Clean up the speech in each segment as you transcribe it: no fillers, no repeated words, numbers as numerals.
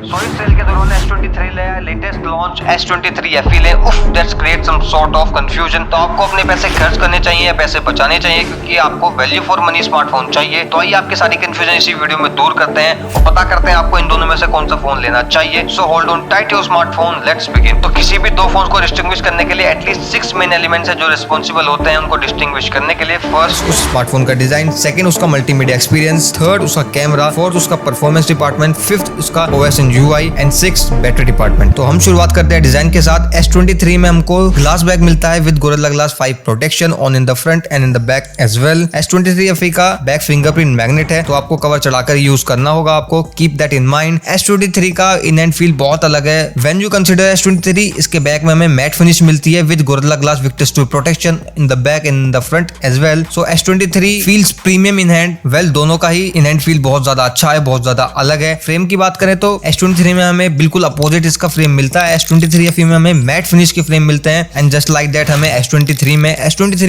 सो इस सेल के दौरान S23 ले आया लेटेस्ट लॉन्च S23 FE ले। उफ, that's create some sort of confusion. तो आपको अपने पैसे खर्च करने चाहिए या पैसे बचाने चाहिए, क्योंकि आपको वैल्यू फॉर मनी स्मार्टफोन चाहिए। तो आइए आपकी सारी कंफ्यूजन इसी वीडियो में दूर करते हैं और पता करते हैं आपको इन दोनों में से कौन सा फोन लेना चाहिए। So hold on tight your smartphone, let's begin. तो किसी भी दो फोन को डिस्टिंग्विश करने के लिए एटलीस्ट 6 मेन एलिमेंट्स है जो रिस्पॉन्सिबल होते हैं उनको डिस्टिंग्विश करने के लिए। फर्स्ट, उस स्मार्टफोन का डिजाइन, सेकंड उसका मल्टीमीडिया एक्सपीरियंस, थर्ड उसका कैमरा, फोर्थ उसका परफॉर्मेंस डिपार्टमेंट, फिफ्थ उसका OS and UI and sixth battery department. तो हम शुरुआत करते हैं डिजाइन के साथ। S23 में हमको ग्लास बैक मिलता है with Gorilla glass 5 protection on in the front and in the back as well. S23 FE का बैक फिंगरप्रिंट मैग्नेट है, तो आपको कवर चढ़ाकर यूज करना होगा, आपको keep that in mind. S23 का इन एंड फील बहुत अलग है। व्हेन यू कंसीडर S23, इसके बैक में हमें मैट फिनिश मिलती है with Gorilla Glass Victus 2 protection in the back and in the front as well. So S23 feels premium in hand. Well, दोनों का ही इन हैंड फील बहुत ज्यादा अच्छा है, बहुत ज्यादा अलग है। फ्रेम की बात करें तो S23 में हमें बिल्कुल अपोजिट इसका फ्रेम मिलता है। S23 FE में हमें मैट फिनिश के फ्रेम मिलते हैं एंड जस्ट लाइक दैट हमें S23 में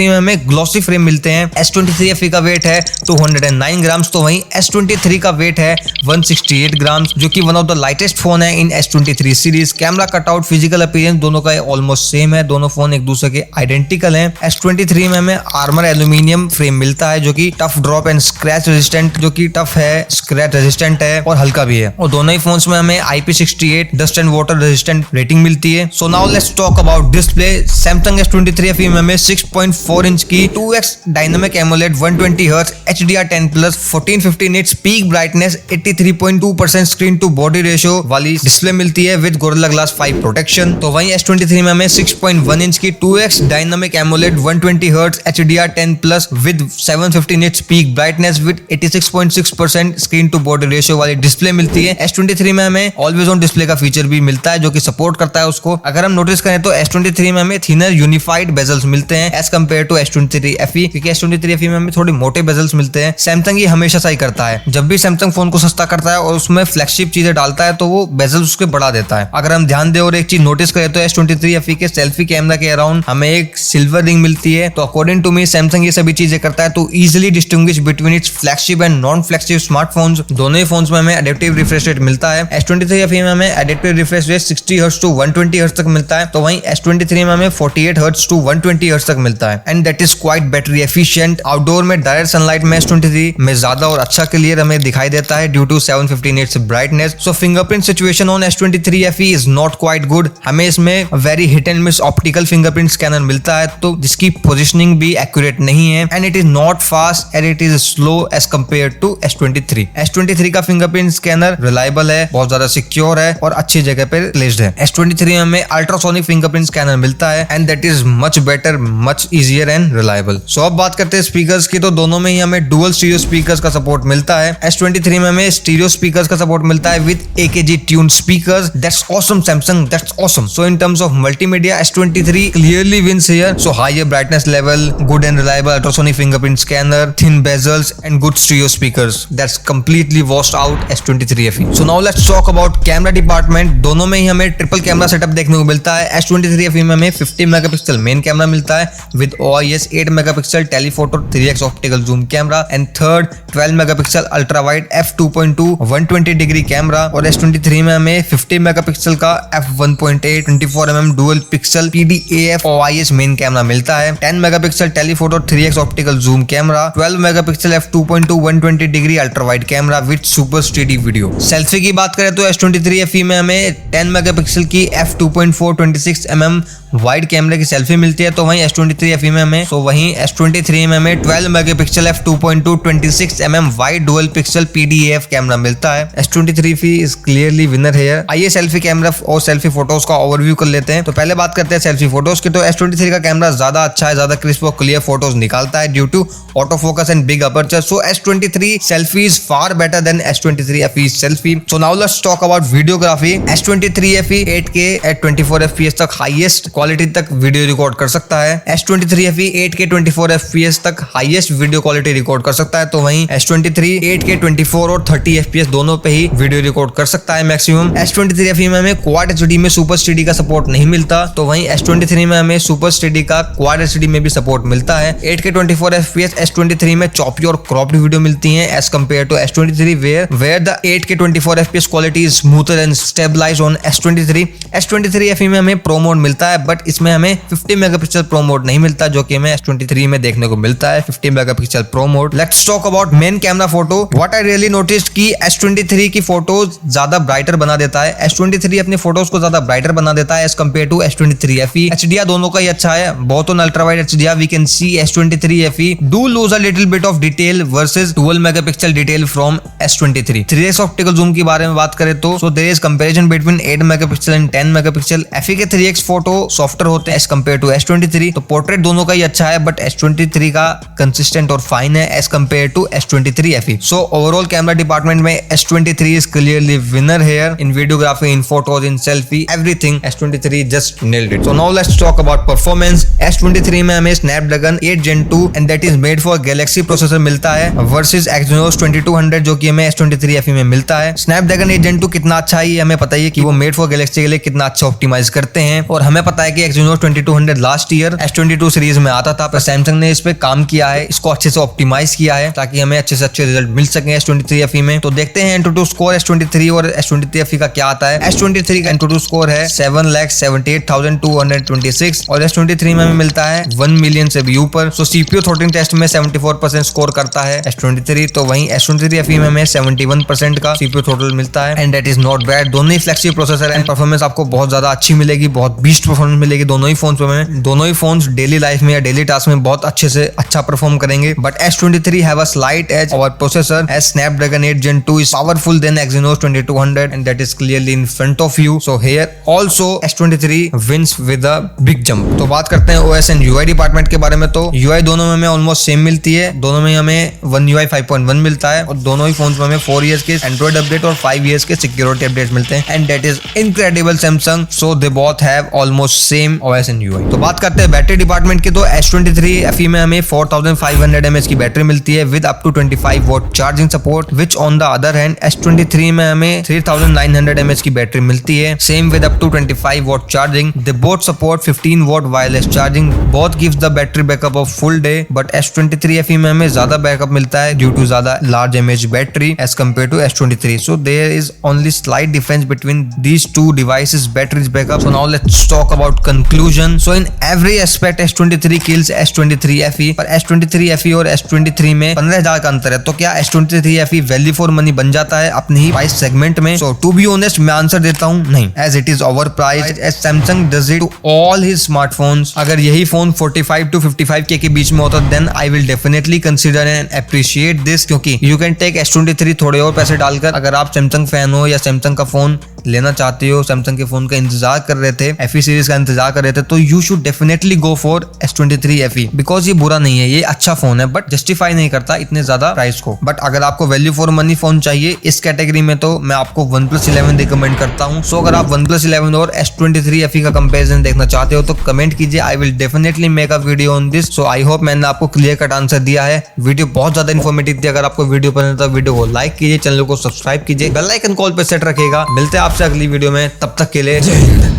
हमें ग्लॉसी फ्रेम मिलते हैं। S23 FE का वेट है 209 ग्राम्स, तो वहीं S23 का वेट है 168 ग्राम्स, जो कि one of the lightest phone है इन S23 series. Camera cutout, physical appearance दोनों का ऑलमोस्ट सेम है, दोनों फोन एक दूसरे के आइडेंटिकल हैं। S23 में हमें आर्मर एल्यूमिनियम फ्रेम मिलता है जो कि tough drop and scratch resistant, जो कि टफ है, स्क्रैच रेजिस्टेंट है और हल्का भी है। और दोनों ही फोन्स में हमें IP68 dust and water resistant rating मिलती है। So now let's talk about display. Samsung S23 FE में हमें 6.4 इंच की 2x dynamic AMOLED 120 Hz HDR10+ 1450 nits peak brightness 83.2% screen to body ratio वाली डिस्प्ले मिलती है विद गोरिल्ला ग्लास 5 प्रोटेक्शन। तो वहीं S23 में हमें 6.1 इंच की 2x dynamic AMOLED 120 Hz HDR10+ with 750 nits peak brightness with 86.6% screen to body ratio वाली display मिलती है। S23 में हमें ऑलवेज ऑन डिस्प्ले का फीचर भी मिलता है जो कि सपोर्ट करता है उसको। अगर हम नोटिस करें तो S23 में हमें थिनर यूनिफाइड बेजल्स मिलते हैं as compare to S23 FE, क्योंकि S23 FE में हमें थोड़े मोटे बेजल्स मिलते हैं। सैमसंग ये हमेशा सही करता है, जब भी सैमसंग फोन को सस्ता करता है और उसमें फ्लैगशिप चीजें डालता है तो वो बेजल्स उसके बढ़ा देता है। अगर हम ध्यान दें और एक चीज नोटिस करें तो S23 FE के सेल्फी कैमरा के अराउंड हमें एक सिल्वर रिंग मिलती है। तो अकॉर्डिंग टू मी सैमसंग ये सभी चीजें करता है तो easily distinguish between its flagship and non flagship smartphones. दोनों ही फोन्स में हमें एडेप्टिव रिफ्रेश रेट मिलता है। S23 FE में हमें adaptive refresh rate 60 Hz to 120 Hz तक मिलता है, तो वहीं S23 में हमें 48 Hz to 120 Hz तक मिलता है and that is quite battery efficient. Outdoor में डायरेक्ट सनलाइट में S23 में ज्यादा और अच्छा क्लियर हमें दिखाई देता है due to 750 nits brightness. So fingerprint situation on S23 FE is not quite good. हमें इसमें very hit and miss optical fingerprint scanner मिलता है, तो जिसकी पोजिशनिंग भी एक्यूरेट नहीं है and it is not fast and it is slow as compare to S23। S23 का फिंगरप्रिंट स्कैनर रिलायबल है, बहुत ज्यादा सिक्योर है और अच्छी जगह पे प्लेस्ड है। S23 में हमें अल्ट्रासोनिक फिंगरप्रिंट स्कैनर मिलता है and that is much better, much easier and reliable. So अब बात करते हैं स्पीकर्स की, तो दोनों में ही हमें डुअल स्टीरियो स्पीकर्स का सपोर्ट मिलता है। S23 में हमें स्टीरियो स्पीकर्स का सपोर्ट मिलता है with AKG tune speakers. That's awesome Samsung, that's awesome. So in terms of multimedia S23 clearly wins here. So higher brightness level, good and reliable ultrasonic fingerprint scanner, thin bezels and good stereo speakers. That's completely washed out S23 FE। So now let's talk about camera department. दोनों में ही हमें triple camera setup देखने को मिलता है। S23 FE में हमें 50 megapixel main camera मिलता है with OIS 8 megapixel telephoto 3x optical zoom camera and third 12 megapixel ultra wide f2.2 120 degree camera. और S23 में हमें 50 मेगापिक्सल का f1.8 24mm dual pixel PDAF OIS main camera मिलता है, 10 megapixel telephoto 3x optical zoom camera, 12 megapixel f2.2 120 degree ultra wide camera with super steady video. Selfie की बात करें तो S23 FE में हमें 10 मेगापिक्सल की f2.4 26mm वाइड कैमरे की सेल्फी मिलती है, तो वहीं S23 FE में हमें S23 में हमें 12 megapixel f2.2 26mm wide dual pixel PDAF camera मिलता है। S23 FE is clearly winner here. आइए सेल्फी कैमरा और सेल्फी फोटोज का ओवरव्यू कर लेते हैं। तो पहले बात करते हैं सेल्फी फोटोज की। तो S23 का कैमरा ज्यादा अच्छा है, ज्यादा क्रिस्प और क्लियर फोटोज निकालता है due to auto focus and big aperture. So S23 selfie is far better than S23 FE selfie. So now let's talk about videography. S23 FE 8K at 24 FPS तक highest quality तक video record कर सकता है। S23 FE 8K 24 FPS तक highest video quality record कर सकता है, तो वहीं S23 8K 24 और 30 FPS दोनों पे ही वीडियो रिकॉर्ड कर सकता है मैक्सिमम। S23 FE में हमें क्वाड HD में सुपर स्टेडी का सपोर्ट नहीं मिलता, तो वहीं S23 में हमें सुपर स्टेडी का क्वाड HD में भी सपोर्ट मिलता है। 8K 24 FPS S23 में चॉपी और क्रॉप्ड वीडियो मिलती है as compare to S23 where the 8K 24 FPS quality is smoother exposure and stabilize on S23। S23 FE में हमें प्रो मोड मिलता है, बट इसमें हमें 50 मेगापिक्सल प्रो मोड नहीं मिलता, जो कि हमें S23 में देखने को मिलता है 50 megapixel pro mode. Let's talk about main camera photo. What I really noticed कि S23 की फोटोज ज्यादा ब्राइटर बना देता है। S23 अपने फोटोज को ज्यादा ब्राइटर बना देता है as compare to S23 FE। HDR दोनों का ही अच्छा है, both on ultra wide HDR we can see S23 FE do lose a little bit of detail versus 12 megapixel detail from S23। 3x optical zoom के बारे में बात करें तो so there is comparison between 8 megapixel and 10 megapixel. FE के 3x photo softer होते हैं as compare to S23। तो पोर्ट्रेट दोनों का ही अच्छा है, बट S23 का कंसिस्टेंट और फाइन है as compare to S23 FE। So overall camera department में S23 is clearly winner here in videography, in photos, in selfie, everything S23 just nailed it. So now let's talk about performance. S23 में हमें Snapdragon 8 Gen 2 and that is made for Galaxy processor मिलता है versus Exynos 2200 जो कि हमें S23 FE में मिलता है। स्नैपड्रैगन 8 Gen 2 कितना अच्छा है ये हमें पता ही है कि वो मेड फॉर गैलेक्सी के लिए कितना अच्छा ऑप्टिमाइज करते हैं, और हमें पता है कि Exynos 2200 last year S22 series में आता था, पर सैमसंग ने इस पे काम किया है, इसको अच्छे से ऑप्टिमाइज किया है ताकि हमें अच्छे से अच्छे रिजल्ट मिल सके S23 FE में। तो देखते हैं AnTuTu स्कोर S23 और S23 FE का क्या आता है। S23 का AnTuTu स्कोर है 7,78,226 और S23 में हमें मिलता है 1 मिलियन से भी ऊपर। सो CPU थ्रॉटलिंग टेस्ट में 74% स्कोर करता है S23, तो वहीं S23 FE में हमें 71% का CPU थ्रॉटल मिलता है and that is not bad. दोनों ही फ्लैगशिप प्रोसेसर एंड परफॉर्मेंस आपको बहुत ज्यादा अच्छी मिलेगी, बहुत बीस्ट परफॉर्मेंस मिलेगी दोनों ही फोन्स में। दोनों ही फोन्स डेली लाइफ में या डेली टास्क में बहुत अच्छे से अच्छा परफॉर्म करेंगे, but S23 have a slight edge. Our processor edge Snapdragon 8 Gen 2 is powerful than Exynos 2200 and that is clearly in front of you. So here also S23 wins with a big jump. तो बात करते हैं OS and UI department के बारे में। तो UI दोनों में हमें ऑलमोस्ट सेम मिलती है, दोनों में हमें One UI 5.1 मिलता है और दोनों ही फोन्स में हमें 4 years के Android अपडेट और 5 years के सिक्योरिटी अपडेट मिलते हैं and that is incredible Samsung. So they both have almost same OS and UI. तो बात करते हैं बैटरी डिपार्टमेंट की। तो S23 FE में हमें 4500 mAh की बैटरी मिलती है with up to 25 watt charging support, which on the other hand S23 में हमें 3900 mAh की बैटरी मिलती है, same with up to 25 watt charging. They both support 15 watt wireless charging, both gives the battery backup of full day, but S23 FE में हमें ज्यादा backup मिलता है ड्यू टू ज्यादा large mAh battery as compare to S23. So there is only slight difference between these two devices batteries backup. So now let's talk about conclusion. So in every aspect S23 kills S23 FE, पर S23 FE और S23 में 15,000 का अंतर है. तो क्या S23 FE value for money बन जाता है अपनी ही प्राइस सेगमेंट में? सो टू बी ऑनेस्ट मैं आंसर देता हूं नहीं, as it is over priced as Samsung does it to all his smartphones. अगर यही फोन 45 to 55K के बीच में होता then I will definitely consider and appreciate this, क्योंकि यू कैन टेक S23 थोड़े और पैसे डालकर. अगर आप सैमसंग फैन हो या सैमसंग का फोन लेना चाहते हो, सैमसंग के फोन का इंतजार कर रहे थे, FE सीरीज का इंतजार कर रहे थे, तो you should definitely go for S23 FE because ये बुरा नहीं है, ये अच्छा फोन है बट जस्टिफाई नहीं करता इतने ज्यादा प्राइस को. बट अगर आपको वैल्यू फॉर मनी फोन चाहिए इस कैटेगरी में तो मैं आपको OnePlus 11 रिकमेंड करता हूं. सो अगर आप OnePlus 11 और S23 FE का कंपैरिजन देखना चाहते हो तो कमेंट कीजिए, आई will definitely make a video on this. So I hope मैंने आपको क्लियर कट आंसर दिया है. वीडियो बहुत ज्यादा इन्फॉर्मेटिव थी. अगर आपको वीडियो पसंद है तो वीडियो को लाइक कीजिए, चैनल को सब्सक्राइब कीजिए, बेल आइकन कॉल पे सेट रखिएगा. मिलते हैं आपसे अगली वीडियो में, तब तक के लिए जय हिंद.